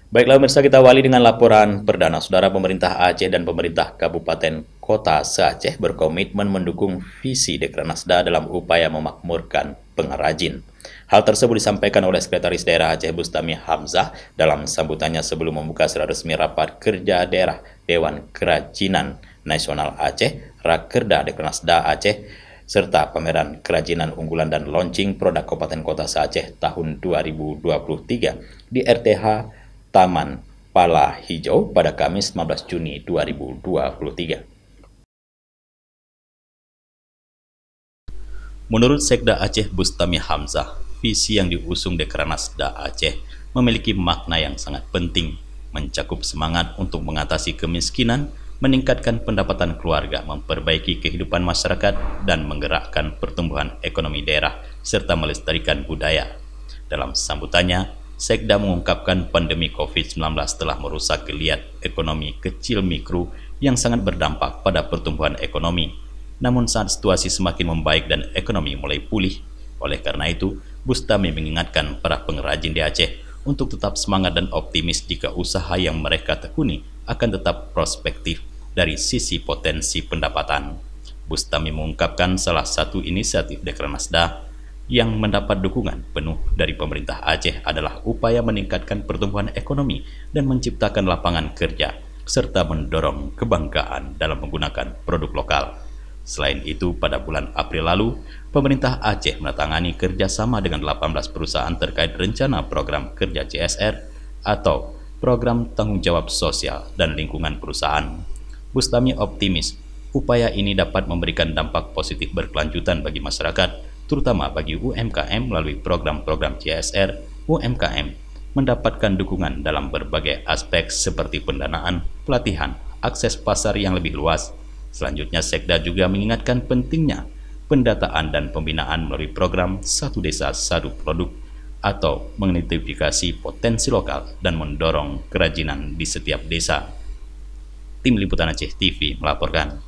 Baiklah pemirsa, kita awali dengan laporan perdana. Saudara, pemerintah Aceh dan pemerintah Kabupaten Kota se-Aceh berkomitmen mendukung visi Dekranasda dalam upaya memakmurkan pengrajin. Hal tersebut disampaikan oleh Sekretaris Daerah Aceh Bustami Hamzah dalam sambutannya sebelum membuka secara resmi rapat kerja daerah Dewan Kerajinan Nasional Aceh, Rakerda Dekranasda Aceh, serta pameran kerajinan unggulan dan launching produk Kabupaten Kota se-Aceh tahun 2023 di RTH Taman Pala Hijau pada Kamis 15 Juni 2023. Menurut Sekda Aceh Bustami Hamzah, visi yang diusung Dekranasda Aceh memiliki makna yang sangat penting, mencakup semangat untuk mengatasi kemiskinan, meningkatkan pendapatan keluarga, memperbaiki kehidupan masyarakat, dan menggerakkan pertumbuhan ekonomi daerah, serta melestarikan budaya. Dalam sambutannya, Sekda mengungkapkan pandemi COVID-19 telah merusak geliat ekonomi kecil mikro yang sangat berdampak pada pertumbuhan ekonomi. Namun saat situasi semakin membaik dan ekonomi mulai pulih, oleh karena itu, Bustami mengingatkan para pengrajin di Aceh untuk tetap semangat dan optimis jika usaha yang mereka tekuni akan tetap prospektif dari sisi potensi pendapatan. Bustami mengungkapkan salah satu inisiatif Dekranasda yang mendapat dukungan penuh dari pemerintah Aceh adalah upaya meningkatkan pertumbuhan ekonomi dan menciptakan lapangan kerja, serta mendorong kebanggaan dalam menggunakan produk lokal. Selain itu, pada bulan April lalu, pemerintah Aceh menandatangani kerjasama dengan 18 perusahaan terkait rencana program kerja CSR atau program tanggung jawab sosial dan lingkungan perusahaan. Bustami optimis, upaya ini dapat memberikan dampak positif berkelanjutan bagi masyarakat, terutama bagi UMKM melalui program-program CSR. UMKM mendapatkan dukungan dalam berbagai aspek seperti pendanaan, pelatihan, akses pasar yang lebih luas. Selanjutnya, Sekda juga mengingatkan pentingnya pendataan dan pembinaan melalui program Satu Desa Satu Produk atau mengidentifikasi potensi lokal dan mendorong kerajinan di setiap desa. Tim Liputan Aceh TV melaporkan.